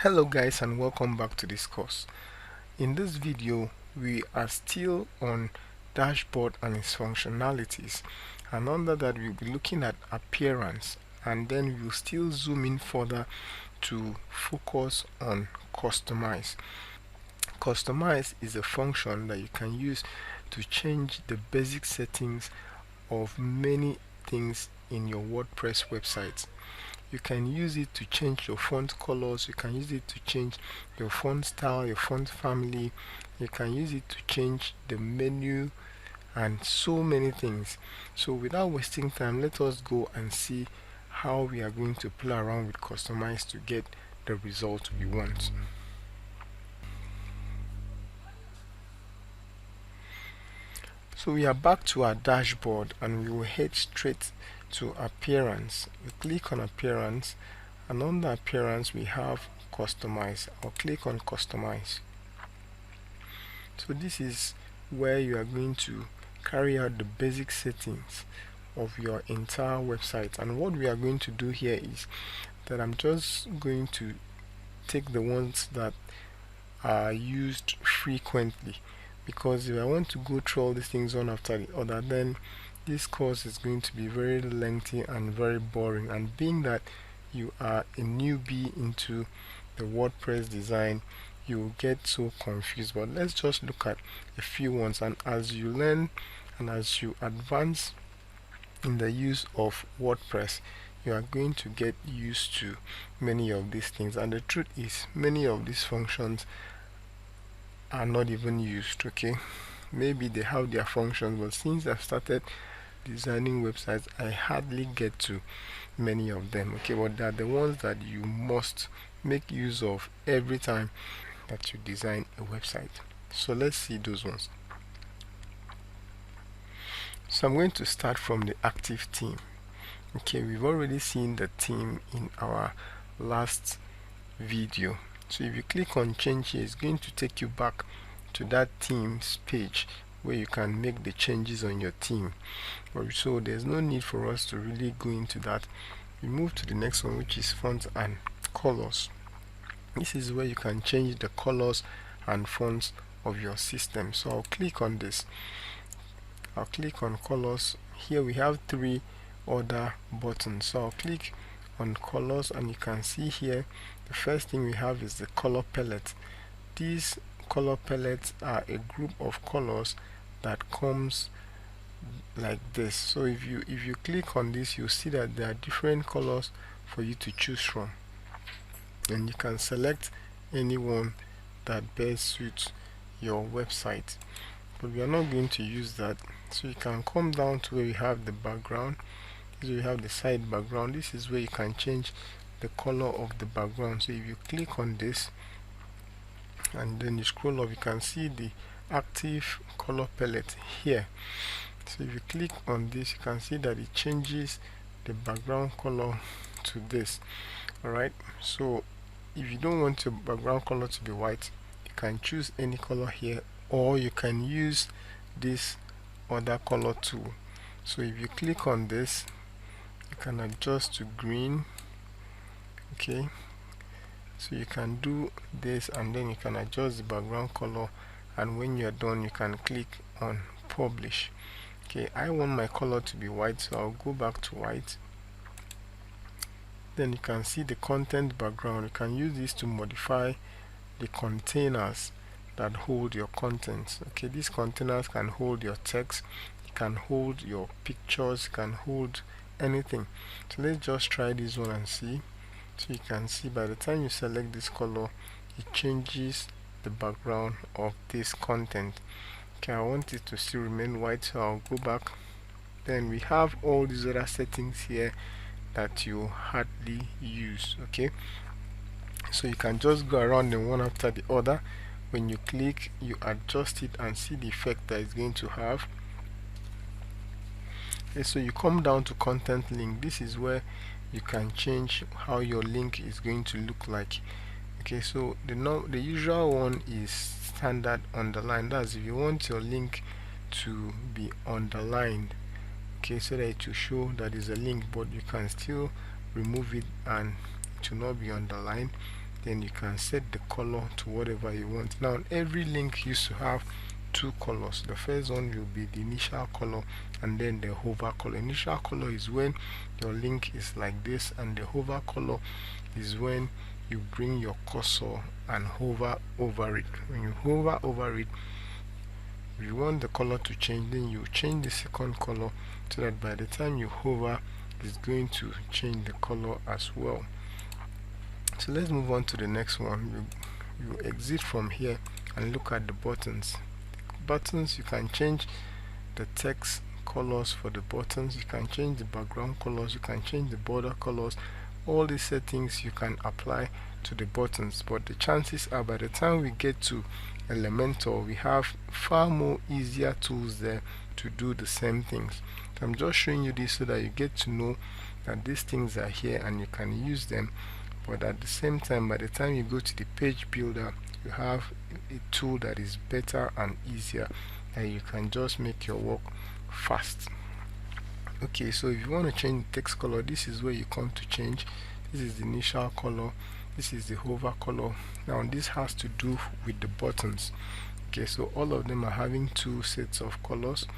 Hello guys, and welcome back to this course. In this video we are still on dashboard and its functionalities, and under that we'll be looking at appearance, and then we'll still zoom in further to focus on customize. Customize is a function that you can use to change the basic settings of many things in your WordPress website. You can use it to change your font colors, you can use it to change your font style, your font family, you can use it to change the menu and so many things. So without wasting time, let us go and see how we are going to play around with customize to get the result we want. So we are back to our dashboard and we will head straight to appearance. We click on appearance, and under appearance we have customize. I'll click on customize. So this is where you are going to carry out the basic settings of your entire website, and what we are going to do here is that I'm just going to take the ones that are used frequently, because if I want to go through all these things one after the other, then this course is going to be very lengthy and very boring, and being that you are a newbie into the WordPress design, you will get so confused. But let's just look at a few ones, and as you learn and as you advance in the use of WordPress, you are going to get used to many of these things. And the truth is, many of these functions are not even used. Okay, maybe they have their functions, but since I've started designing websites, I hardly get to many of them. Okay, but they are the ones that you must make use of every time that you design a website. So let's see those ones. So I'm going to start from the active theme. Okay, we've already seen the theme in our last video. So if you click on change here, it's going to take you back to that themes page where you can make the changes on your theme. So there's no need for us to really go into that. We move to the next one, which is fonts and colors. This is where you can change the colors and fonts of your system. So I'll click on this. I'll click on colors. Here we have three other buttons. So I'll click on colors, and you can see here the first thing we have is the color palette. These color palettes are a group of colors that comes like this. So if you click on this, you'll see that there are different colors for you to choose from, and you can select any one that best suits your website. But we are not going to use that. So you can come down to where we have the background. This is where we have the side background. This is where you can change the color of the background. So if you click on this and then you scroll up, you can see the active color palette here. So if you click on this, you can see that it changes the background color to this. Alright, so if you don't want your background color to be white, you can choose any color here, or you can use this other color tool. So if you click on this, you can adjust to green. Okay, so you can do this, and then you can adjust the background color, and when you're done you can click on publish. Okay, I want my color to be white, so I'll go back to white. Then you can see the content background. You can use this to modify the containers that hold your contents. Okay, these containers can hold your text, it can hold your pictures, it can hold anything. So let's just try this one and see. So you can see by the time you select this color, it changes the background of this content. Okay, I want it to still remain white, so I'll go back. Then we have all these other settings here that you hardly use. Okay, so you can just go around them one after the other. When you click, you adjust it and see the effect that it's going to have. Okay, so you come down to content link. This is where you can change how your link is going to look like. Okay, so the usual one is standard underline. That's if you want your link to be underlined, okay, so that it will show that is a link, but you can still remove it and it will not be underlined. then you can set the color to whatever you want. Now every link used to have two colors. The first one will be the initial color and then the hover color. Initial color is when your link is like this, and the hover color is when you bring your cursor and hover over it. When you hover over it, if you want the color to change, then you change the second color so that by the time you hover, it's going to change the color as well. So let's move on to the next one. You exit from here and look at the buttons. Buttons, you can change the text colors for the buttons, you can change the background colors, you can change the border colors. All these settings you can apply to the buttons, but the chances are by the time we get to Elementor, we have far more easier tools there to do the same things. So I'm just showing you this so that you get to know that these things are here and you can use them, but at the same time, by the time you go to the page builder, you have a tool that is better and easier, and you can just make your work fast. Okay, so if you want to change the text color, this is where you come to change. This is the initial color, this is the hover color. Now this has to do with the buttons. Okay, so all of them are having two sets of colors,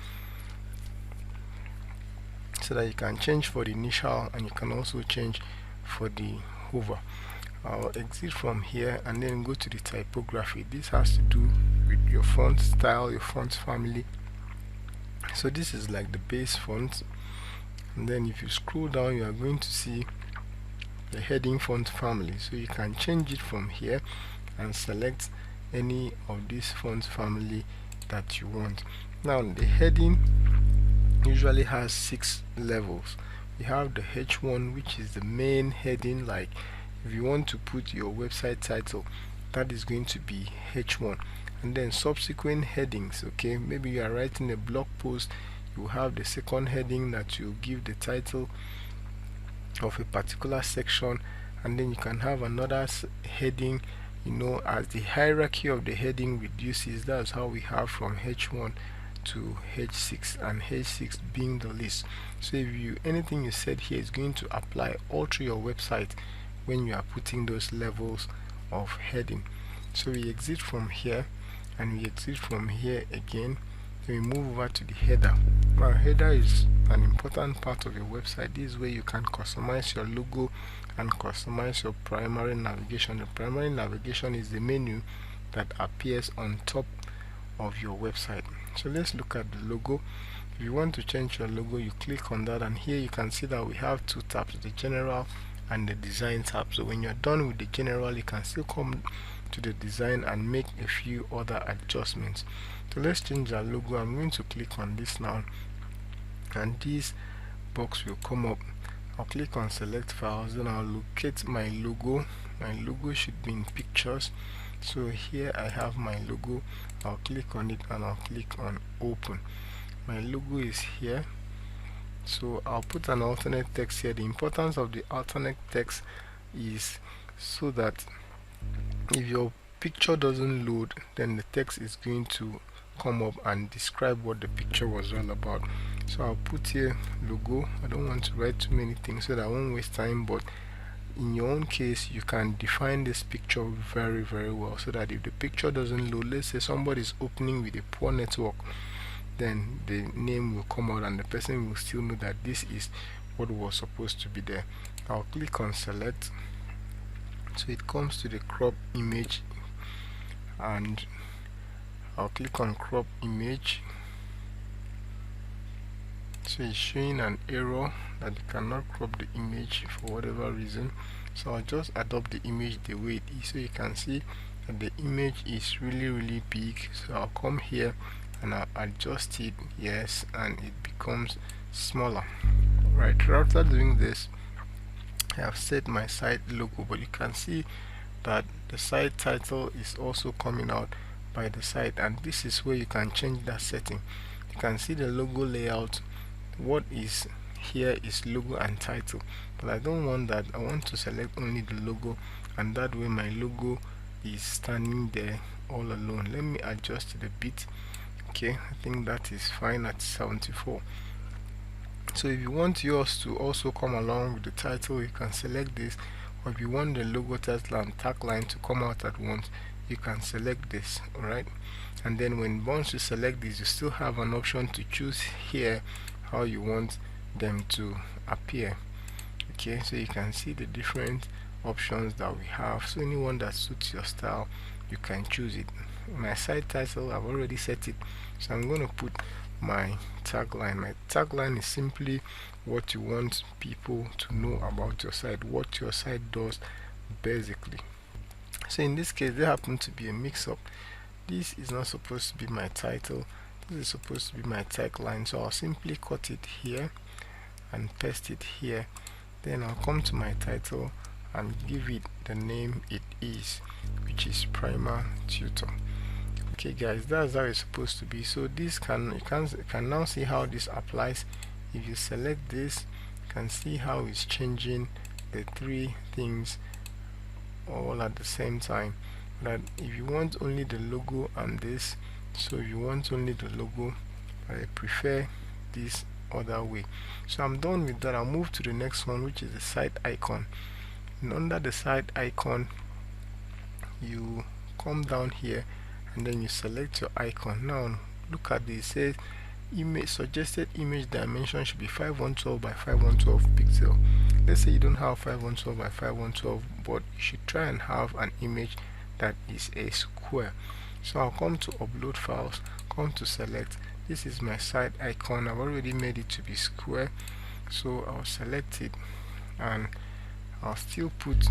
so that you can change for the initial and you can also change for the hover. I'll exit from here and then go to the typography. This has to do with your font style, your font family. So this is like the base font, and then if you scroll down, you are going to see the heading font family. So you can change it from here and select any of this font family that you want. Now the heading usually has 6 levels. We have the H1, which is the main heading. Like if you want to put your website title, that is going to be H1, and then subsequent headings. Okay, maybe you are writing a blog post, you have the second heading that you give the title of a particular section, and then you can have another heading, as the hierarchy of the heading reduces. That's how we have from H1 to H6, and H6 being the list. So if anything you said here is going to apply all through your website when you are putting those levels of heading. So we exit from here and we exit from here again. Then we move over to the header. Now header is an important part of your website. This is where you can customize your logo and customize your primary navigation. The primary navigation is the menu that appears on top of your website. So let's look at the logo. If you want to change your logo, you click on that, and here you can see that we have two tabs, the general and the design tab. So when you're done with the general, you can still come to the design and make a few other adjustments. So let's change our logo. I'm going to click on this now, and this box will come up. I'll click on select files, then I'll locate my logo. My logo should be in pictures. So here I have my logo. I'll click on it and I'll click on open. My logo is here. So I'll put an alternate text here. The importance of the alternate text is so that if your picture doesn't load, then the text is going to come up and describe what the picture was all about. So I'll put here logo. I don't want to write too many things so that I won't waste time, but in your own case you can define this picture very well, so that if the picture doesn't load, let's say somebody is opening with a poor network, then the name will come out and the person will still know that this is what was supposed to be there. I'll click on select, so it comes to the crop image, and I'll click on crop image. So it's showing an error that you cannot crop the image for whatever reason. So I'll just adopt the image the way it is. So you can see that the image is really big. So I'll come here and I'll adjust it, yes, and it becomes smaller. Right, after doing this, I have set my site logo, but you can see that the site title is also coming out by the site, and this is where you can change that setting. You can see the logo layout. What is here is logo and title, but I don't want that. I want to select only the logo, and that way my logo is standing there all alone. Let me adjust it a bit. Okay, I think that is fine at 74. So if you want yours to also come along with the title, you can select this, or if you want the logo title and tagline to come out at once, you can select this. Alright, and then once you select this, you still have an option to choose here how you want them to appear. Okay, so you can see the different options that we have. So anyone that suits your style, you can choose it. My site title, I've already set it, so I'm going to put my tagline. My tagline is simply what you want people to know about your site, what your site does basically. So in this case, there happened to be a mix-up. This is not supposed to be my title, this is supposed to be my tagline, so I'll simply cut it here and paste it here. Then I'll come to my title and give it the name it is, which is Primer Tutor. Okay guys, that's how it's supposed to be. So this you can now see how this applies. If you select this, you can see how it's changing the three things all at the same time. But if you want only the logo and this, so if you want only the logo, I prefer this other way. So I'm done with that. I'll move to the next one, which is the site icon. And under the site icon, you come down here and then you select your icon. Now look at this, it says image suggested image dimension should be 5112 by 5112 pixel. Let's say you don't have 5112 by 5112, but you should try and have an image that is a square. So I'll come to upload files, come to select. This is my site icon. I've already made it to be square, so I'll select it and I'll still put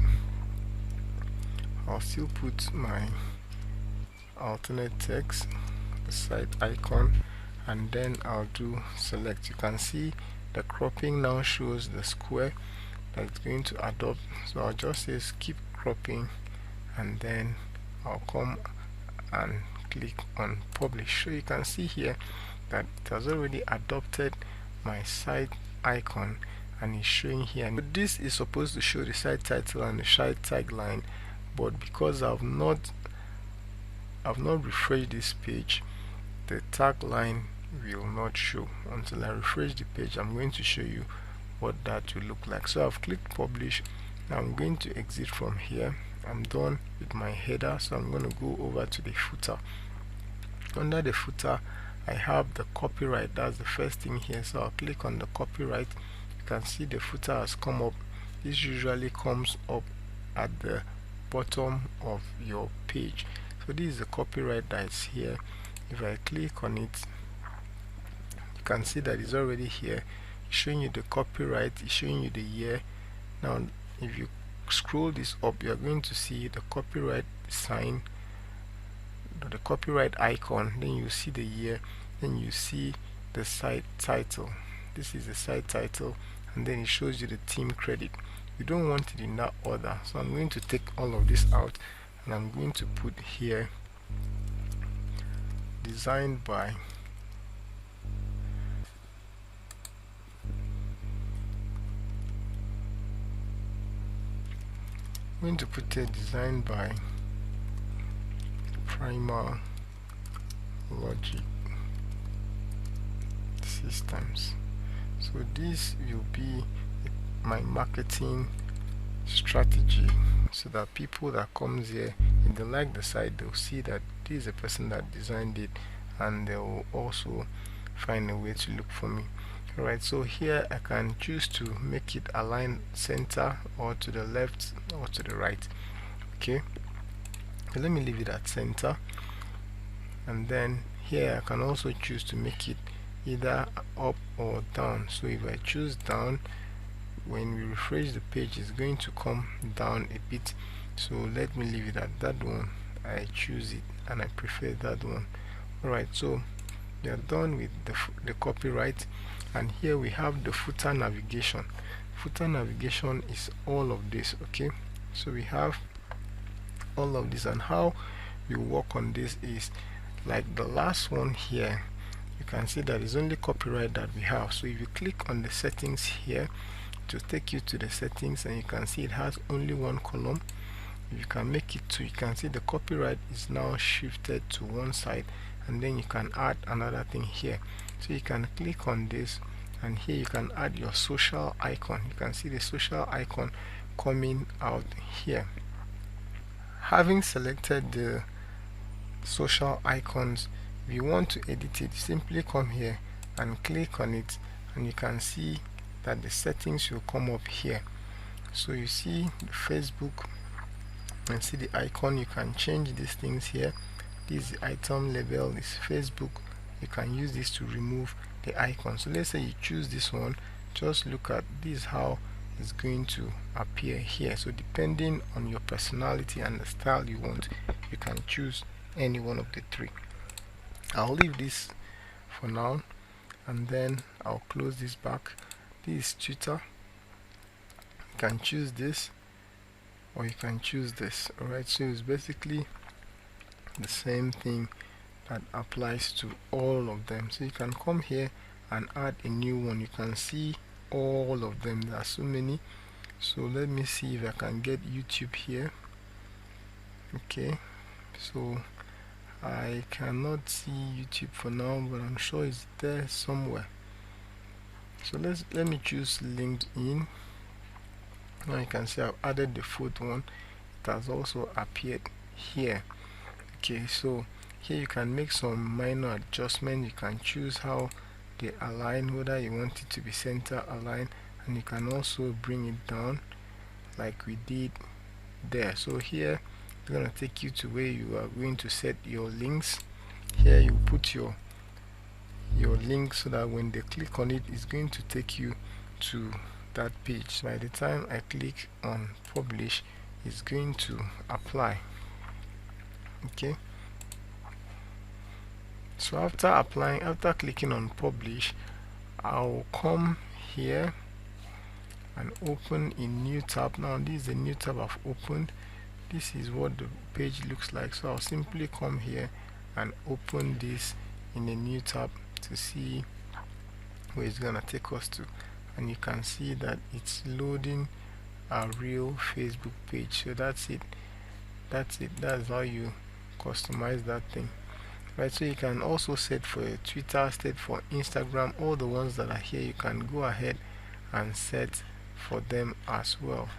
my alternate text, the site icon, and then I'll do select. You can see the cropping now shows the square that it's going to adopt, so I'll just say keep cropping, and then I'll come and click on publish. So you can see here that it has already adopted my site icon and it's showing here. But this is supposed to show the site title and the site tagline, but because I've not refreshed this page, the tagline will not show. Until I refresh the page, I'm going to show you what that will look like. So I've clicked publish. Now I'm going to exit from here. I'm done with my header, so I'm going to go over to the footer. Under the footer, I have the copyright. That's the first thing here, so I'll click on the copyright. You can see the footer has come up. This usually comes up at the bottom of your page. So this is the copyright that is here. If I click on it, you can see that it's already here. It's showing you the copyright, it's showing you the year. Now if you scroll this up, you're going to see the copyright sign, the copyright icon, then you see the year, then you see the site title. This is the site title, and then it shows you the team credit. You don't want it in that order, so I'm going to take all of this out and I'm going to put here designed by PrimerSystems. So this will be my marketing strategy, so that people that comes here, if they like the site, they'll see that this is a person that designed it, and they will also find a way to look for me. Alright, so here I can choose to make it align center or to the left or to the right. Okay, so let me leave it at center, and then here I can also choose to make it either up or down. So if I choose down, when we refresh the page, it's going to come down a bit. So let me leave it at that one. I choose it and I prefer that one. Alright, so we are done with the copyright, and here we have the footer navigation. Footer navigation is all of this. Okay, so we have all of this, and how we work on this is like the last one here. You can see that it's only copyright that we have. So if you click on the settings here, to take you to the settings, and you can see it has only one column. If you can make it two, you can see the copyright is now shifted to one side, and then you can add another thing here. So you can click on this, and here you can add your social icon. You can see the social icon coming out here. Having selected the social icons, if you want to edit it, simply come here and click on it, and you can see that the settings will come up here. So you see the Facebook and see the icon. You can change these things here. This item label is Facebook. You can use this to remove the icon. So let's say you choose this one. Just look at this, how it's going to appear here. So depending on your personality and the style you want, you can choose any one of the three. I'll leave this for now, and then I'll close this back. This is Twitter. You can choose this, or you can choose this. Alright, so it's basically the same thing that applies to all of them. So you can come here and add a new one. You can see all of them. There are so many. So let me see if I can get YouTube here. Okay, so I cannot see YouTube for now, but I'm sure it's there somewhere. So let me choose LinkedIn. Now you can see I've added the fourth one. It has also appeared here. Okay, so here you can make some minor adjustments. You can choose how they align, whether you want it to be center aligned, and you can also bring it down like we did there. So here it's going to take you to where you are going to set your links. Here you put your link, so that when they click on it, it's going to take you to that page. By the time I click on publish, it's going to apply. Okay, so after clicking on publish, I'll come here and open a new tab. Now this is a new tab I've opened. This is what the page looks like. So I'll simply come here and open this in a new tab to see where it's gonna take us to, and you can see that it's loading a real Facebook page. So that's it. That's how you customize that thing. Right, so you can also set for Twitter, set for Instagram. All the ones that are here, you can go ahead and set for them as well.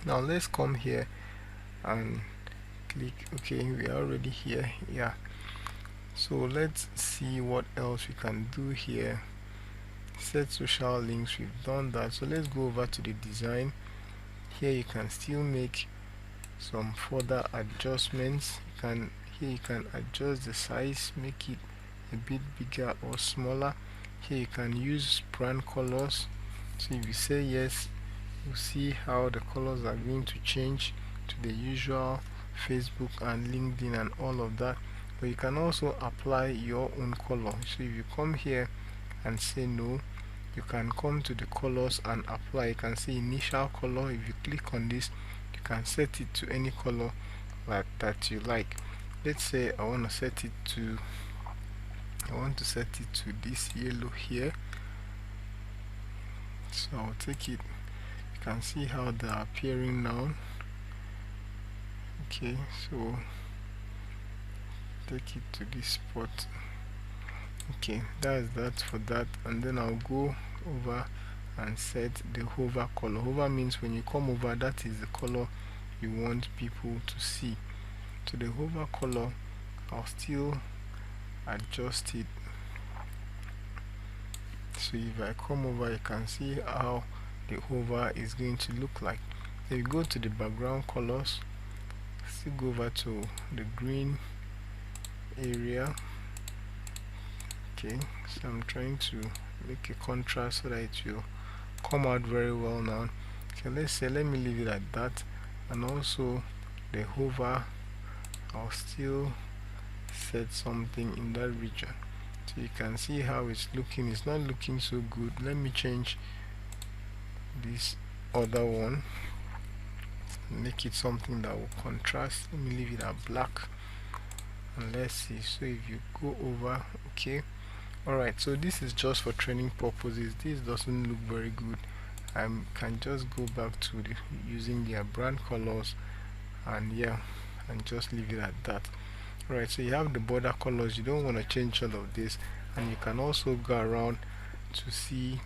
Now let's come here and click. Okay, we are already here. Yeah, so let's see what else we can do here. Set social links, we've done that. So let's go over to the design. Here you can still make some further adjustments. Here you can adjust the size, make it a bit bigger or smaller. Here you can use brand colors. So if you say yes, you see how the colors are going to change to the usual Facebook and LinkedIn and all of that. But you can also apply your own color. So if you come here and say no, you can come to the colors and apply. You can see initial color. If you click on this, you can set it to any color that you like. Let's say I want to set it to this yellow here. So I'll take it. You can see how they are appearing now. Okay, so take it to this spot. Okay, that's that for that. And then I'll go over and set the hover color. Hover means when you come over, that is the color you want people to see. So the hover color, I'll still adjust it. So if I come over, you can see how the hover is going to look like. If you go to the background colors, still go over to the green area. Okay, so I'm trying to make a contrast so that it will come out very well now. Okay, let me leave it at that. And also the hover, I'll still set something in that region, so you can see how it's looking. It's not looking so good. Let me change this other one, make it something that will contrast. Let me leave it at black, and let's see. So if you go over, okay, alright, so this is just for training purposes. This doesn't look very good. I can just go back to using their brand colors, and yeah, and just leave it at that. Right, so you have the border colors. You don't want to change all of this, and you can also go around to see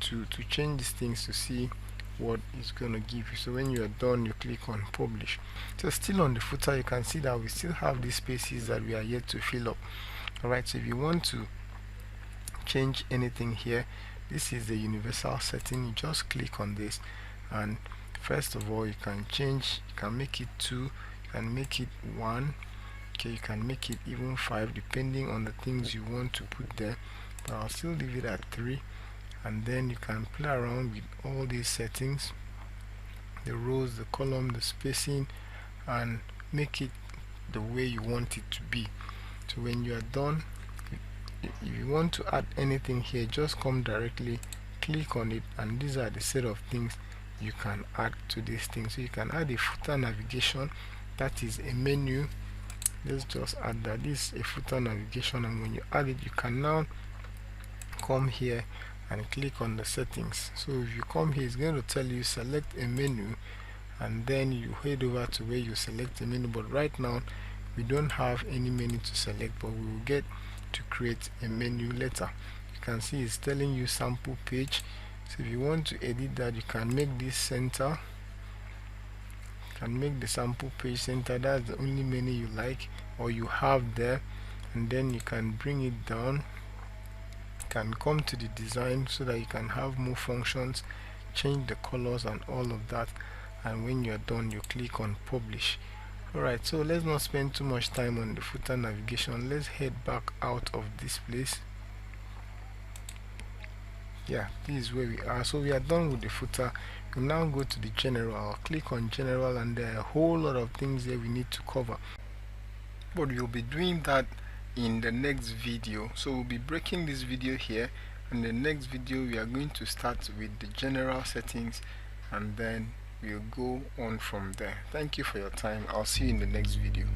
to change these things to see what it's going to give you. So when you're done, you click on publish. So still on the footer, you can see that we still have these spaces that we are yet to fill up. Alright, so if you want to change anything here, this is the universal setting. You just click on this, and first of all, you can make it 2, you can make it 1, okay, you can make it even 5 depending on the things you want to put there, but I'll still leave it at 3. And then you can play around with all these settings, the rows, the column, the spacing, and make it the way you want it to be. So when you are done, if you want to add anything here, just come directly, click on it, and these are the set of things you can add to this thing. So you can add a footer navigation, that is a menu. Let's just add that. This is a footer navigation, and when you add it, you can now come here and click on the settings. So if you come here, it's going to tell you select a menu, and then you head over to where you select a menu. But right now we don't have any menu to select, but we will get to create a menu later. You can see it's telling you sample page. So if you want to edit that, you can make this center, you can make the sample page center. That's the only menu you like or you have there, and then you can bring it down. Can come to the design so that you can have more functions, change the colors and all of that, and when you're done, you click on publish. Alright, so let's not spend too much time on the footer navigation. Let's head back out of this place. Yeah, this is where we are. So we are done with the footer. We now go to the general. I'll click on general, and there are a whole lot of things there we need to cover, but we'll be doing that in the next video. So we'll be breaking this video here, and the next video we are going to start with the general settings, and then we'll go on from there. Thank you for your time. I'll see you in the next video.